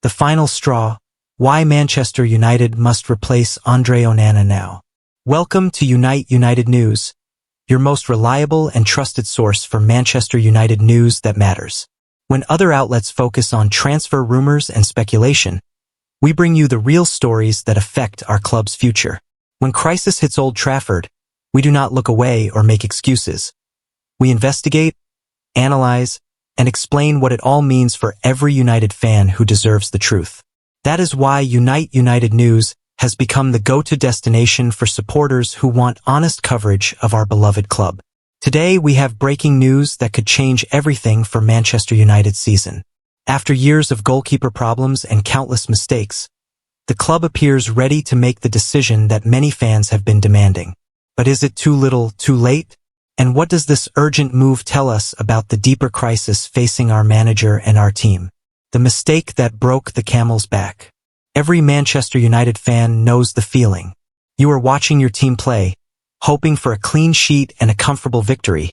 The final straw. Why Manchester United must replace Andre Onana now. Welcome to United News, your most reliable and trusted source for Manchester United news that matters. When other outlets focus on transfer rumors and speculation, we bring you the real stories that affect our club's future. When crisis hits Old Trafford, we do not look away or make excuses. We investigate, analyze, and explain what it all means for every United fan who deserves the truth. That is why United News has become the go-to destination for supporters who want honest coverage of our beloved club. Today we have breaking news that could change everything for Manchester United's season. After years of goalkeeper problems and countless mistakes, the club appears ready to make the decision that many fans have been demanding. But is it too little, too late? And what does this urgent move tell us about the deeper crisis facing our manager and our team? The mistake that broke the camel's back. Every Manchester United fan knows the feeling. You are watching your team play, hoping for a clean sheet and a comfortable victory,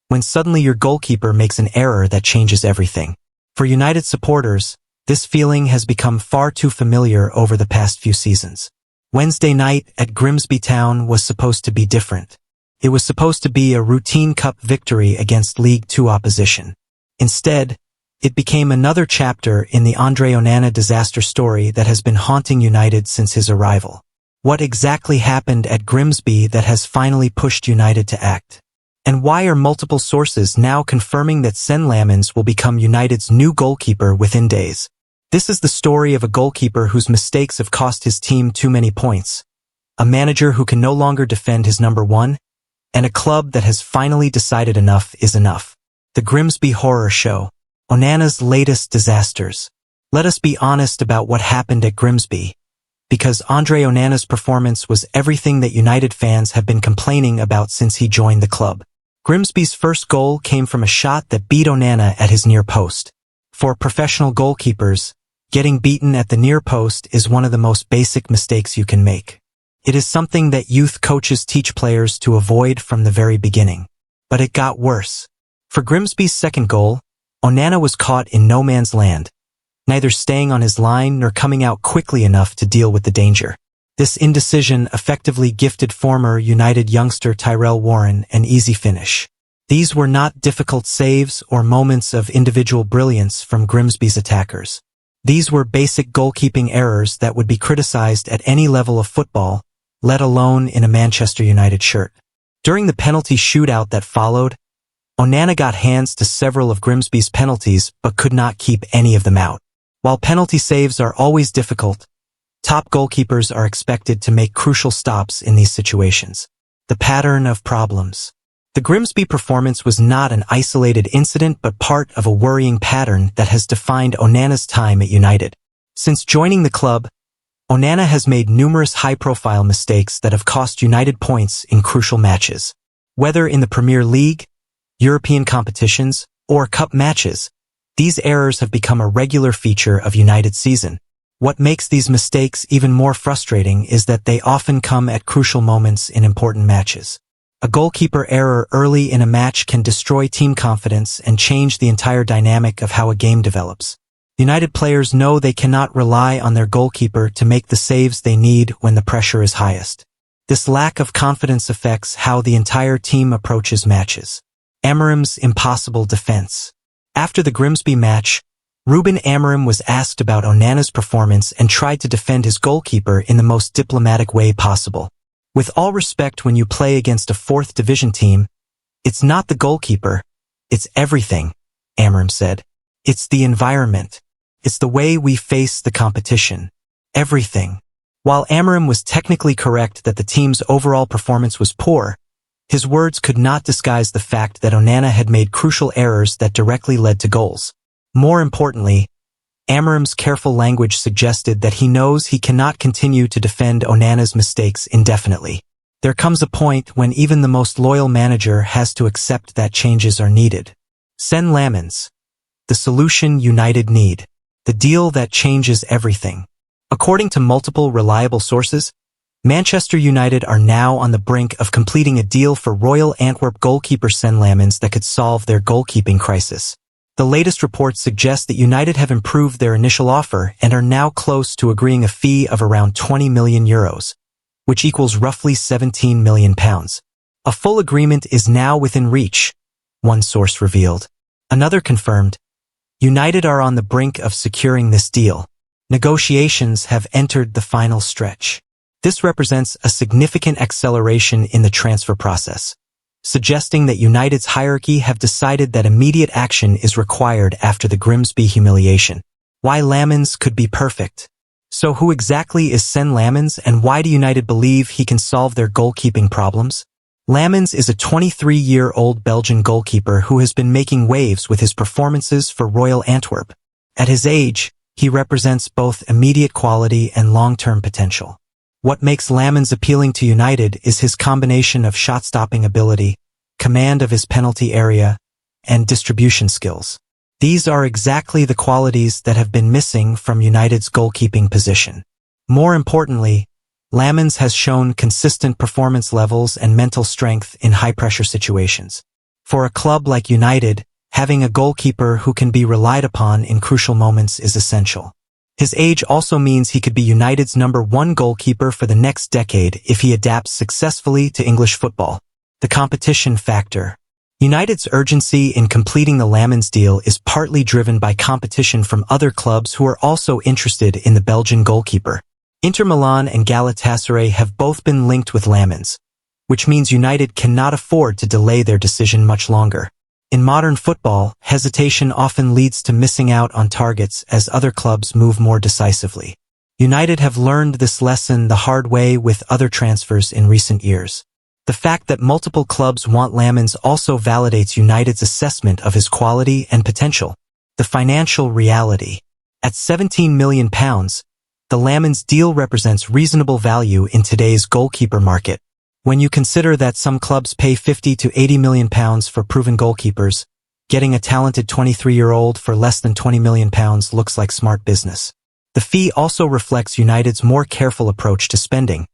when suddenly your goalkeeper makes an error that changes everything. For United supporters, this feeling has become far too familiar over the past few seasons. Wednesday night at Grimsby Town was supposed to be different. It was supposed to be a routine cup victory against League Two opposition. Instead, it became another chapter in the Andre Onana disaster story that has been haunting United since his arrival. What exactly happened at Grimsby that has finally pushed United to act? And why are multiple sources now confirming that Senne Lammens will become United's new goalkeeper within days? This is the story of a goalkeeper whose mistakes have cost his team too many points, a manager who can no longer defend his number one, and a club that has finally decided enough is enough. The Grimsby Horror Show. Onana's latest disasters. Let us be honest about what happened at Grimsby, because Andre Onana's performance was everything that United fans have been complaining about since he joined the club. Grimsby's first goal came from a shot that beat Onana at his near post. For professional goalkeepers, getting beaten at the near post is one of the most basic mistakes you can make. It is something that youth coaches teach players to avoid from the very beginning. But it got worse. For Grimsby's second goal, Onana was caught in no man's land, neither staying on his line nor coming out quickly enough to deal with the danger. This indecision effectively gifted former United youngster Tyrell Warren an easy finish. These were not difficult saves or moments of individual brilliance from Grimsby's attackers. These were basic goalkeeping errors that would be criticized at any level of football, let alone in a Manchester United shirt. During the penalty shootout that followed, Onana got hands to several of Grimsby's penalties but could not keep any of them out. While penalty saves are always difficult, top goalkeepers are expected to make crucial stops in these situations. The pattern of problems. The Grimsby performance was not an isolated incident but part of a worrying pattern that has defined Onana's time at United. Since joining the club, Onana has made numerous high-profile mistakes that have cost United points in crucial matches. Whether in the Premier League, European competitions, or cup matches, these errors have become a regular feature of United's season. What makes these mistakes even more frustrating is that they often come at crucial moments in important matches. A goalkeeper error early in a match can destroy team confidence and change the entire dynamic of how a game develops. United players know they cannot rely on their goalkeeper to make the saves they need when the pressure is highest. This lack of confidence affects how the entire team approaches matches. Amorim's impossible defense. After the Grimsby match, Ruben Amorim was asked about Onana's performance and tried to defend his goalkeeper in the most diplomatic way possible. With all respect, when you play against a fourth division team, it's not the goalkeeper, it's everything, Amorim said. It's the environment. It's the way we face the competition. Everything. While Amorim was technically correct that the team's overall performance was poor, his words could not disguise the fact that Onana had made crucial errors that directly led to goals. More importantly, Amorim's careful language suggested that he knows he cannot continue to defend Onana's mistakes indefinitely. There comes a point when even the most loyal manager has to accept that changes are needed. Senne Lammens. The solution United need. The deal that changes everything. According to multiple reliable sources, Manchester United are now on the brink of completing a deal for Royal Antwerp goalkeeper Senne Lammens that could solve their goalkeeping crisis. The latest reports suggest that United have improved their initial offer and are now close to agreeing a fee of around €20 million, which equals roughly £17 million. A full agreement is now within reach, one source revealed. Another confirmed, United are on the brink of securing this deal. Negotiations have entered the final stretch. This represents a significant acceleration in the transfer process, suggesting that United's hierarchy have decided that immediate action is required after the Grimsby humiliation. Why Lammens could be perfect. So who exactly is Senne Lammens, and why do United believe he can solve their goalkeeping problems? Lammens is a 23-year-old Belgian goalkeeper who has been making waves with his performances for Royal Antwerp. At his age, he represents both immediate quality and long-term potential. What makes Lammens appealing to United is his combination of shot-stopping ability, command of his penalty area, and distribution skills. These are exactly the qualities that have been missing from United's goalkeeping position. More importantly, Lammens has shown consistent performance levels and mental strength in high-pressure situations. For a club like United, having a goalkeeper who can be relied upon in crucial moments is essential. His age also means he could be United's #1 goalkeeper for the next decade if he adapts successfully to English football. The competition factor. United's urgency in completing the Lammens deal is partly driven by competition from other clubs who are also interested in the Belgian goalkeeper. Inter Milan and Galatasaray have both been linked with Lammens, which means United cannot afford to delay their decision much longer. In modern football, hesitation often leads to missing out on targets as other clubs move more decisively. United have learned this lesson the hard way with other transfers in recent years. The fact that multiple clubs want Lammens also validates United's assessment of his quality and potential. The financial reality. At £17 million, the Lammens deal represents reasonable value in today's goalkeeper market. When you consider that some clubs pay £50 to £80 million for proven goalkeepers, getting a talented 23-year-old for less than £20 million looks like smart business. The fee also reflects United's more careful approach to spending,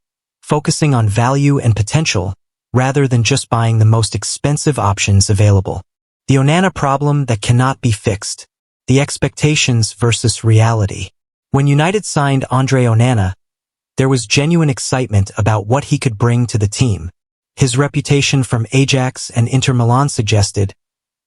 focusing on value and potential rather than just buying the most expensive options available. The Onana problem that cannot be fixed. The expectations versus reality. When United signed Andre Onana, there was genuine excitement about what he could bring to the team. His reputation from Ajax and Inter Milan suggested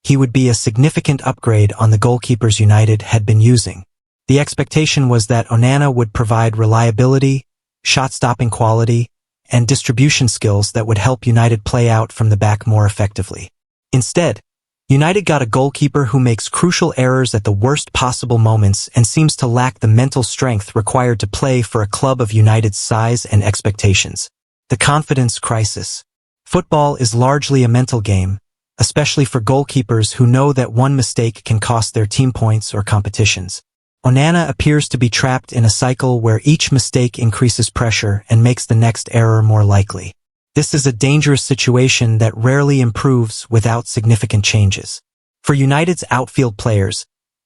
he would be a significant upgrade on the goalkeepers United had been using. The expectation was that Onana would provide reliability, shot-stopping quality, and distribution skills that would help United play out from the back more effectively. Instead, United got a goalkeeper who makes crucial errors at the worst possible moments and seems to lack the mental strength required to play for a club of United's size and expectations. The confidence crisis. Football is largely a mental game, especially for goalkeepers who know that one mistake can cost their team points or competitions. Onana appears to be trapped in a cycle where each mistake increases pressure and makes the next error more likely. This is a dangerous situation that rarely improves without significant changes. For United's outfield players,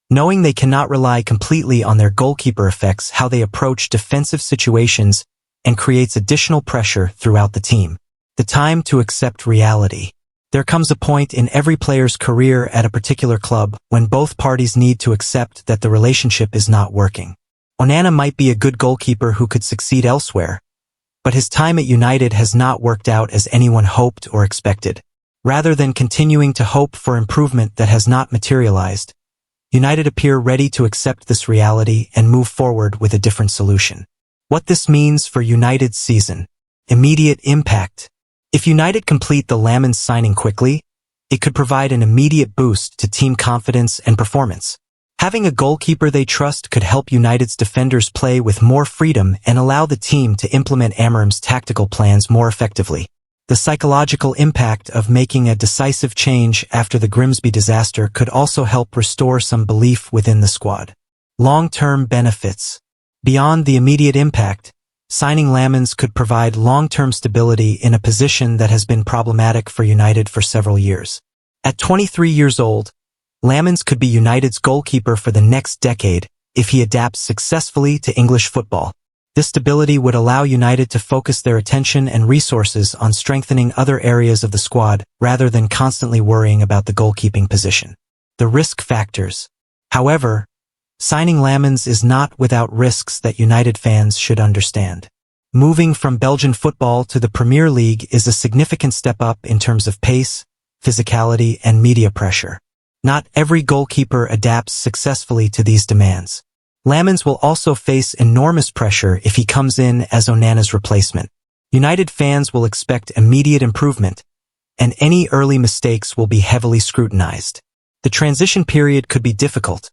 knowing they cannot rely completely on their goalkeeper affects how they approach defensive situations and creates additional pressure throughout the team. The time to accept reality. There comes a point in every player's career at a particular club when both parties need to accept that the relationship is not working. Onana might be a good goalkeeper who could succeed elsewhere, but his time at United has not worked out as anyone hoped or expected. Rather than continuing to hope for improvement that has not materialized, United appear ready to accept this reality and move forward with a different solution. What this means for United's season. Immediate impact. If United complete the Lammens signing quickly, it could provide an immediate boost to team confidence and performance. Having a goalkeeper they trust could help United's defenders play with more freedom and allow the team to implement Amorim's tactical plans more effectively. The psychological impact of making a decisive change after the Grimsby disaster could also help restore some belief within the squad. Long-term benefits. Beyond the immediate impact, signing Lammens could provide long-term stability in a position that has been problematic for United for several years. At 23 years old, Lammens could be United's goalkeeper for the next decade if he adapts successfully to English football. This stability would allow United to focus their attention and resources on strengthening other areas of the squad rather than constantly worrying about the goalkeeping position. The risk factors. However, signing Lammens is not without risks that United fans should understand. Moving from Belgian football to the Premier League is a significant step up in terms of pace, physicality, and media pressure. Not every goalkeeper adapts successfully to these demands. Lammens will also face enormous pressure if he comes in as Onana's replacement. United fans will expect immediate improvement, and any early mistakes will be heavily scrutinized. The transition period could be difficult,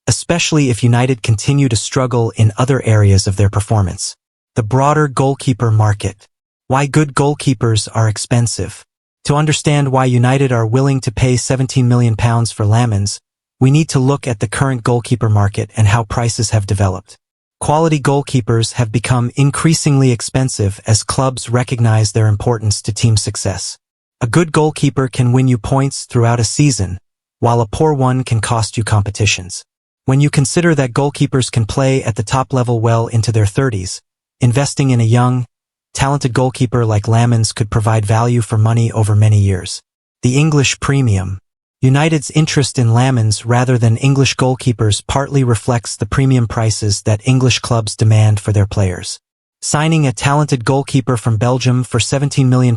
especially if United continue to struggle in other areas of their performance. The broader goalkeeper market. Why good goalkeepers are expensive. To understand why United are willing to pay £17 million for Lammens, we need to look at the current goalkeeper market and how prices have developed. Quality goalkeepers have become increasingly expensive as clubs recognize their importance to team success. A good goalkeeper can win you points throughout a season, while a poor one can cost you competitions. When you consider that goalkeepers can play at the top level well into their 30s, investing in a young, talented goalkeeper like Lammens could provide value for money over many years. The English premium. United's interest in Lammens rather than English goalkeepers partly reflects the premium prices that English clubs demand for their players. Signing a talented goalkeeper from Belgium for £17 million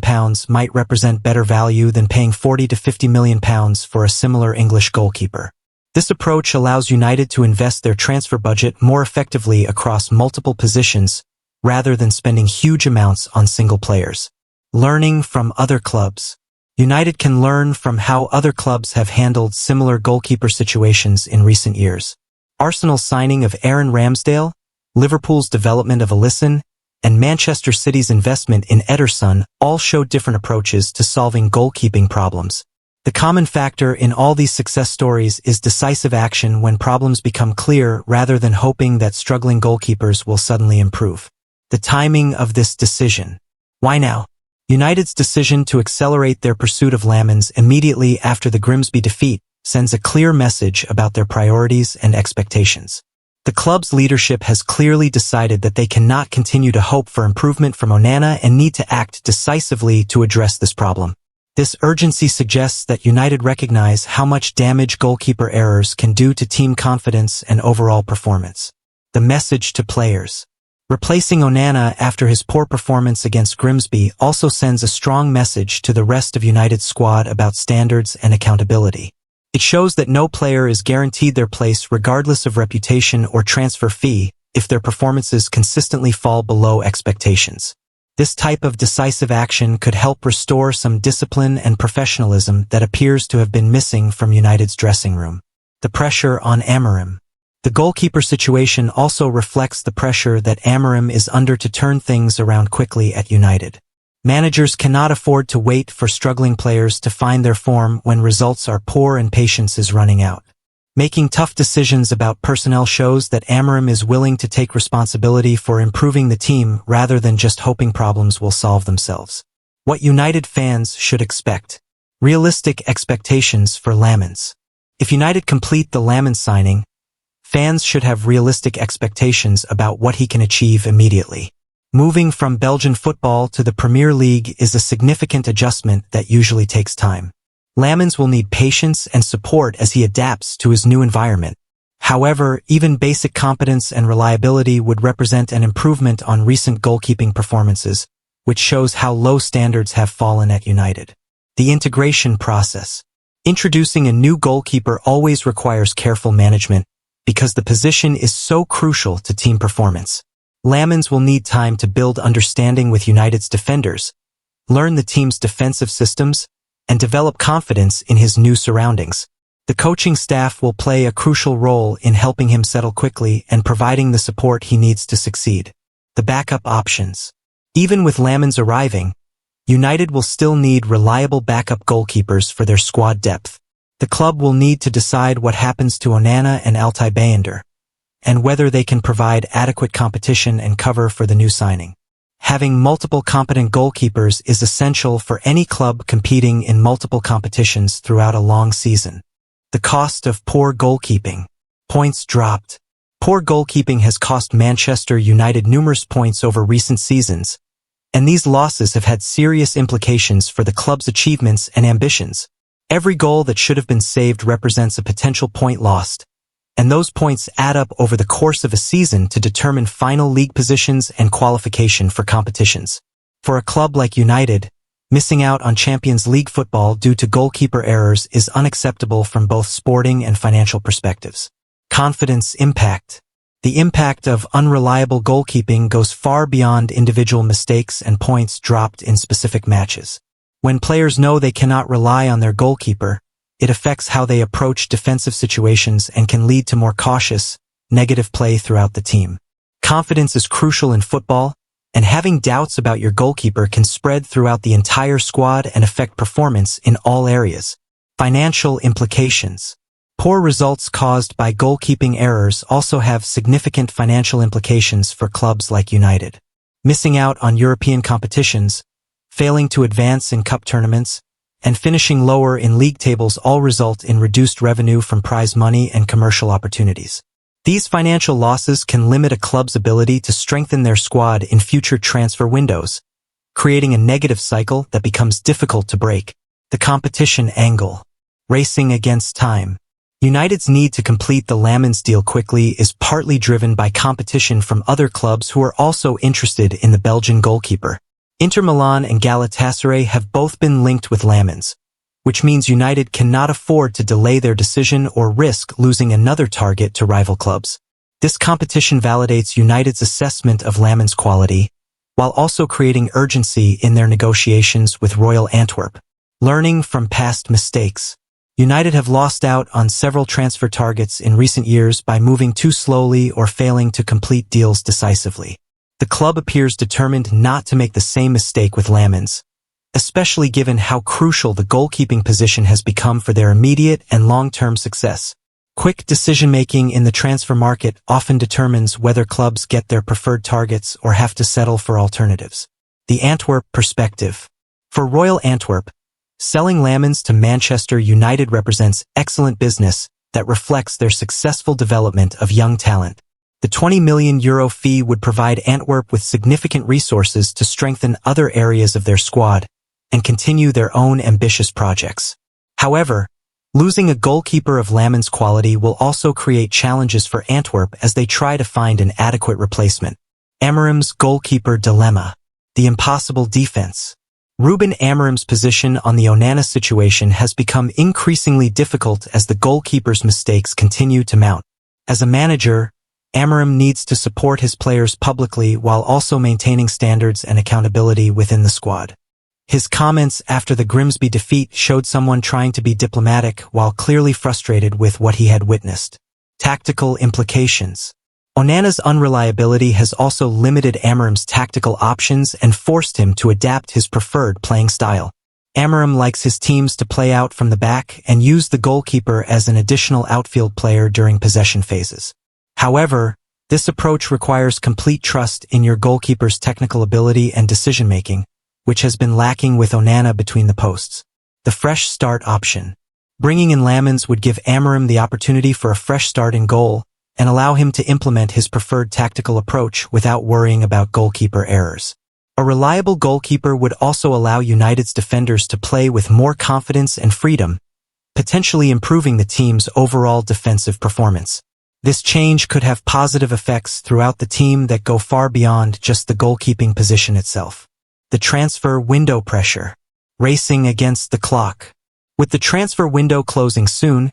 might represent better value than paying £40 to £50 million for a similar English goalkeeper. This approach allows United to invest their transfer budget more effectively across multiple positions, rather than spending huge amounts on single players. Learning from other clubs. United can learn from how other clubs have handled similar goalkeeper situations in recent years. Arsenal's signing of Aaron Ramsdale, Liverpool's development of Alisson, and Manchester City's investment in Ederson all show different approaches to solving goalkeeping problems. The common factor in all these success stories is decisive action when problems become clear rather than hoping that struggling goalkeepers will suddenly improve. The timing of this decision. Why now? United's decision to accelerate their pursuit of Lammens immediately after the Grimsby defeat sends a clear message about their priorities and expectations. The club's leadership has clearly decided that they cannot continue to hope for improvement from Onana and need to act decisively to address this problem. This urgency suggests that United recognize how much damage goalkeeper errors can do to team confidence and overall performance. The message to players. Replacing Onana after his poor performance against Grimsby also sends a strong message to the rest of United's squad about standards and accountability. It shows that no player is guaranteed their place regardless of reputation or transfer fee if their performances consistently fall below expectations. This type of decisive action could help restore some discipline and professionalism that appears to have been missing from United's dressing room. The pressure on Amorim. The goalkeeper situation also reflects the pressure that Amorim is under to turn things around quickly at United. Managers cannot afford to wait for struggling players to find their form when results are poor and patience is running out. Making tough decisions about personnel shows that Amorim is willing to take responsibility for improving the team rather than just hoping problems will solve themselves. What United fans should expect. Realistic expectations for Lammens. If United complete the Lammens signing, fans should have realistic expectations about what he can achieve immediately. Moving from Belgian football to the Premier League is a significant adjustment that usually takes time. Lammens will need patience and support as he adapts to his new environment. However, even basic competence and reliability would represent an improvement on recent goalkeeping performances, which shows how low standards have fallen at United. The integration process. Introducing a new goalkeeper always requires careful management, because the position is so crucial to team performance. Lammens will need time to build understanding with United's defenders, learn the team's defensive systems, and develop confidence in his new surroundings. The coaching staff will play a crucial role in helping him settle quickly and providing the support he needs to succeed. The backup options. Even with Lammens arriving, United will still need reliable backup goalkeepers for their squad depth. The club will need to decide what happens to Onana and Altay Bayender, and whether they can provide adequate competition and cover for the new signing. Having multiple competent goalkeepers is essential for any club competing in multiple competitions throughout a long season. The cost of poor goalkeeping. Points dropped. Poor goalkeeping has cost Manchester United numerous points over recent seasons, and these losses have had serious implications for the club's achievements and ambitions. Every goal that should have been saved represents a potential point lost, and those points add up over the course of a season to determine final league positions and qualification for competitions. For a club like United, missing out on Champions League football due to goalkeeper errors is unacceptable from both sporting and financial perspectives. Confidence impact. The impact of unreliable goalkeeping goes far beyond individual mistakes and points dropped in specific matches. When players know they cannot rely on their goalkeeper, it affects how they approach defensive situations and can lead to more cautious, negative play throughout the team. Confidence is crucial in football, and having doubts about your goalkeeper can spread throughout the entire squad and affect performance in all areas. Financial implications. Poor results caused by goalkeeping errors also have significant financial implications for clubs like United. Missing out on European competitions, failing to advance in cup tournaments, and finishing lower in league tables all result in reduced revenue from prize money and commercial opportunities. These financial losses can limit a club's ability to strengthen their squad in future transfer windows, creating a negative cycle that becomes difficult to break. The competition angle. Racing against time. United's need to complete the Lammens deal quickly is partly driven by competition from other clubs who are also interested in the Belgian goalkeeper. Inter Milan and Galatasaray have both been linked with Lammens, which means United cannot afford to delay their decision or risk losing another target to rival clubs. This competition validates United's assessment of Lammens' quality, while also creating urgency in their negotiations with Royal Antwerp. Learning from past mistakes. United have lost out on several transfer targets in recent years by moving too slowly or failing to complete deals decisively. The club appears determined not to make the same mistake with Lammens, especially given how crucial the goalkeeping position has become for their immediate and long-term success. Quick decision-making in the transfer market often determines whether clubs get their preferred targets or have to settle for alternatives. The Antwerp perspective. For Royal Antwerp, selling Lammens to Manchester United represents excellent business that reflects their successful development of young talent. The €20 million fee would provide Antwerp with significant resources to strengthen other areas of their squad and continue their own ambitious projects. However, losing a goalkeeper of Lammens' quality will also create challenges for Antwerp as they try to find an adequate replacement. Amorim's goalkeeper dilemma. The impossible defense. Ruben Amorim's position on the Onana situation has become increasingly difficult as the goalkeeper's mistakes continue to mount. As a manager, Amorim needs to support his players publicly while also maintaining standards and accountability within the squad. His comments after the Grimsby defeat showed someone trying to be diplomatic while clearly frustrated with what he had witnessed. Tactical implications. Onana's unreliability has also limited Amorim's tactical options and forced him to adapt his preferred playing style. Amorim likes his teams to play out from the back and use the goalkeeper as an additional outfield player during possession phases. However, this approach requires complete trust in your goalkeeper's technical ability and decision-making, which has been lacking with Onana between the posts. The fresh start option. Bringing in Lammens would give Amorim the opportunity for a fresh start in goal and allow him to implement his preferred tactical approach without worrying about goalkeeper errors. A reliable goalkeeper would also allow United's defenders to play with more confidence and freedom, potentially improving the team's overall defensive performance. This change could have positive effects throughout the team that go far beyond just the goalkeeping position itself. The transfer window pressure. Racing against the clock. With the transfer window closing soon,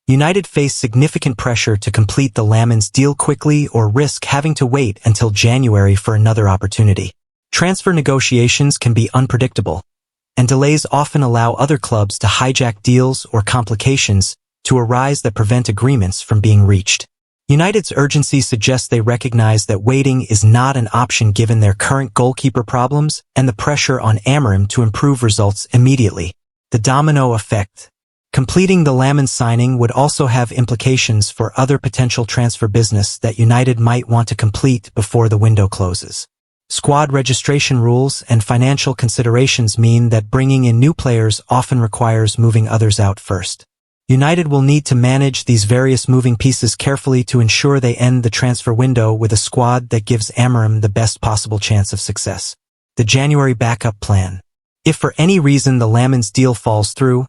United face significant pressure to complete the Lammens deal quickly or risk having to wait until January for another opportunity. Transfer negotiations can be unpredictable, and delays often allow other clubs to hijack deals or complications to arise that prevent agreements from being reached. United's urgency suggests they recognize that waiting is not an option given their current goalkeeper problems and the pressure on Amorim to improve results immediately. The domino effect. Completing the Lammens signing would also have implications for other potential transfer business that United might want to complete before the window closes. Squad registration rules and financial considerations mean that bringing in new players often requires moving others out first. United will need to manage these various moving pieces carefully to ensure they end the transfer window with a squad that gives Amorim the best possible chance of success. The January backup plan. If for any reason the Lammens deal falls through,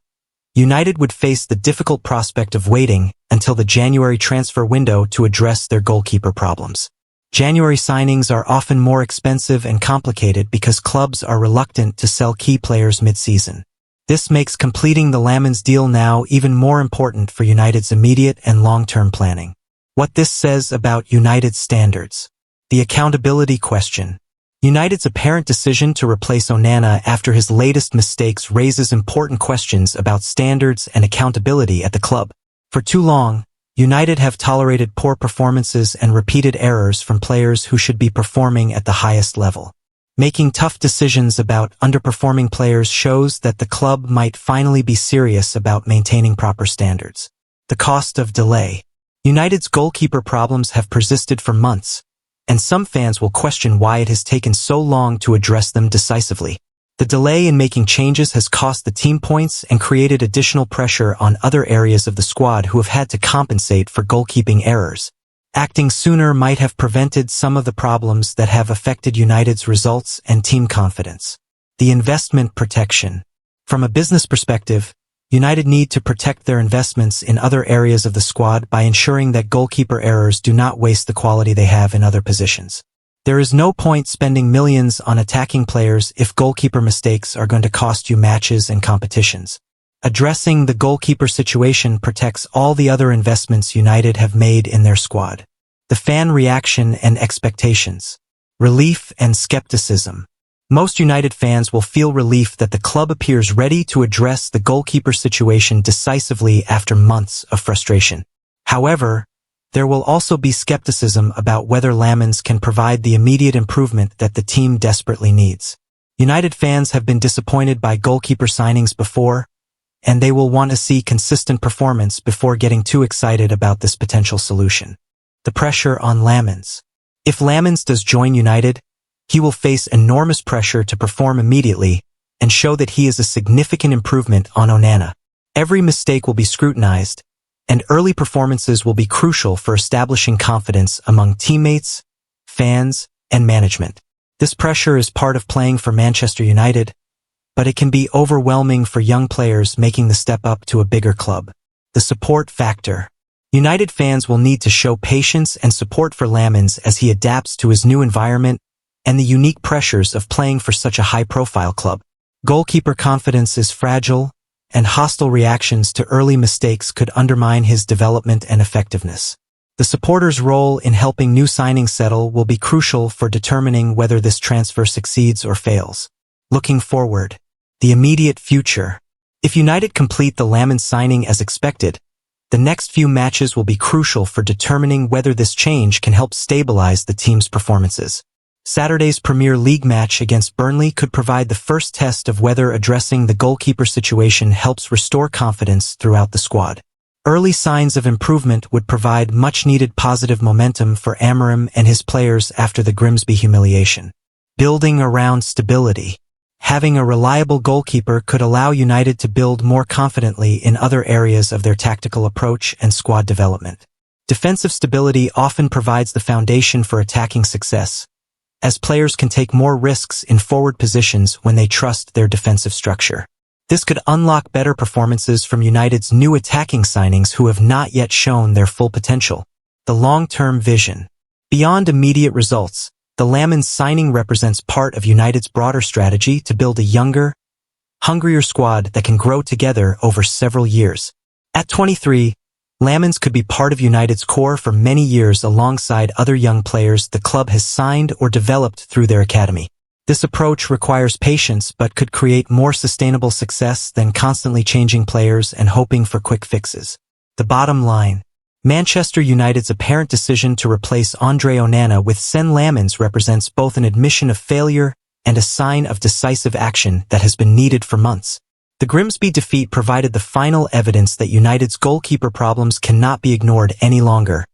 United would face the difficult prospect of waiting until the January transfer window to address their goalkeeper problems. January signings are often more expensive and complicated because clubs are reluctant to sell key players mid-season. This makes completing the Lammens deal now even more important for United's immediate and long-term planning. What this says about United's standards. The accountability question. United's apparent decision to replace Onana after his latest mistakes raises important questions about standards and accountability at the club. For too long, United have tolerated poor performances and repeated errors from players who should be performing at the highest level. Making tough decisions about underperforming players shows that the club might finally be serious about maintaining proper standards. The cost of delay. United's goalkeeper problems have persisted for months, and some fans will question why it has taken so long to address them decisively. The delay in making changes has cost the team points and created additional pressure on other areas of the squad who have had to compensate for goalkeeping errors. Acting sooner might have prevented some of the problems that have affected United's results and team confidence. The investment protection. From a business perspective, United need to protect their investments in other areas of the squad by ensuring that goalkeeper errors do not waste the quality they have in other positions. There is no point spending millions on attacking players if goalkeeper mistakes are going to cost you matches and competitions. Addressing the goalkeeper situation protects all the other investments United have made in their squad. The fan reaction and expectations. Relief and skepticism. Most United fans will feel relief that the club appears ready to address the goalkeeper situation decisively after months of frustration. However, there will also be skepticism about whether Lammens can provide the immediate improvement that the team desperately needs. United fans have been disappointed by goalkeeper signings before, and they will want to see consistent performance before getting too excited about this potential solution. The pressure on Lammens. If Lammens does join United, he will face enormous pressure to perform immediately and show that he is a significant improvement on Onana. Every mistake will be scrutinized, and early performances will be crucial for establishing confidence among teammates, fans, and management. This pressure is part of playing for Manchester United, but it can be overwhelming for young players making the step up to a bigger club. The support factor. United fans will need to show patience and support for Lammens as he adapts to his new environment and the unique pressures of playing for such a high-profile club. Goalkeeper confidence is fragile, and hostile reactions to early mistakes could undermine his development and effectiveness. The supporters' role in helping new signings settle will be crucial for determining whether this transfer succeeds or fails. Looking forward. The immediate future. If United complete the Lammens signing as expected, the next few matches will be crucial for determining whether this change can help stabilize the team's performances. Saturday's Premier League match against Burnley could provide the first test of whether addressing the goalkeeper situation helps restore confidence throughout the squad. Early signs of improvement would provide much-needed positive momentum for Amorim and his players after the Grimsby humiliation. Building around stability. Having a reliable goalkeeper could allow United to build more confidently in other areas of their tactical approach and squad development. Defensive stability often provides the foundation for attacking success, as players can take more risks in forward positions when they trust their defensive structure. This could unlock better performances from United's new attacking signings who have not yet shown their full potential. The long-term vision. Beyond immediate results, the Lammens signing represents part of United's broader strategy to build a younger, hungrier squad that can grow together over several years. At 23, Lammens could be part of United's core for many years alongside other young players the club has signed or developed through their academy. This approach requires patience but could create more sustainable success than constantly changing players and hoping for quick fixes. The bottom line. Manchester United's apparent decision to replace Andre Onana with Senne Lammens represents both an admission of failure and a sign of decisive action that has been needed for months. The Grimsby defeat provided the final evidence that United's goalkeeper problems cannot be ignored any longer,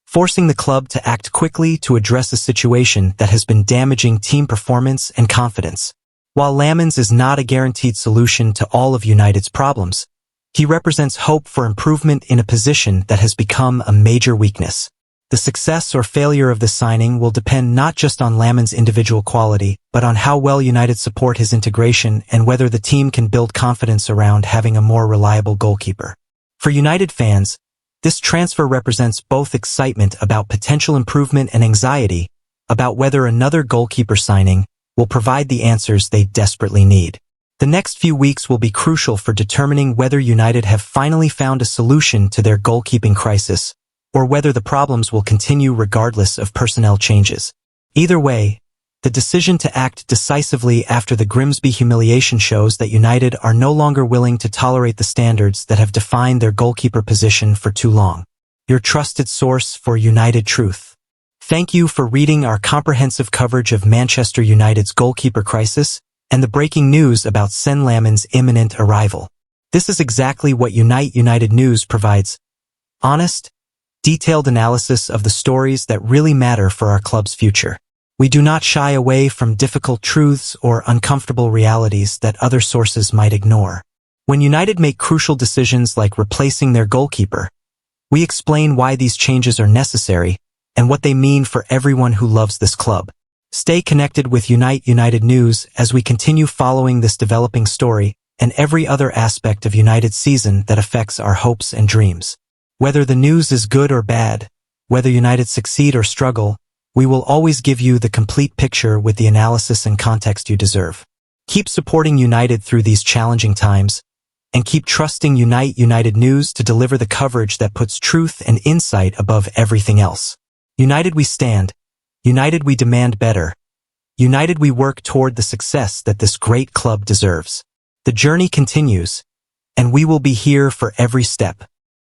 forcing the club to act quickly to address a situation that has been damaging team performance and confidence. While Lammens is not a guaranteed solution to all of United's problems, he represents hope for improvement in a position that has become a major weakness. The success or failure of this signing will depend not just on Lammens' individual quality, but on how well United support his integration and whether the team can build confidence around having a more reliable goalkeeper. For United fans, this transfer represents both excitement about potential improvement and anxiety about whether another goalkeeper signing will provide the answers they desperately need. The next few weeks will be crucial for determining whether United have finally found a solution to their goalkeeping crisis, or whether the problems will continue regardless of personnel changes. Either way, the decision to act decisively after the Grimsby humiliation shows that United are no longer willing to tolerate the standards that have defined their goalkeeper position for too long. Your trusted source for United truth. Thank you for reading our comprehensive coverage of Manchester United's goalkeeper crisis and the breaking news about Senne Lammens' imminent arrival. This is exactly what Unite United News provides: honest, detailed analysis of the stories that really matter for our club's future. We do not shy away from difficult truths or uncomfortable realities that other sources might ignore. When United make crucial decisions like replacing their goalkeeper, we explain why these changes are necessary and what they mean for everyone who loves this club. Stay connected with Unite United News as we continue following this developing story and every other aspect of United's season that affects our hopes and dreams. Whether the news is good or bad, whether United succeed or struggle, we will always give you the complete picture with the analysis and context you deserve. Keep supporting United through these challenging times, and keep trusting Unite United News to deliver the coverage that puts truth and insight above everything else. United we stand. United we demand better. United we work toward the success that this great club deserves. The journey continues, and we will be here for every step.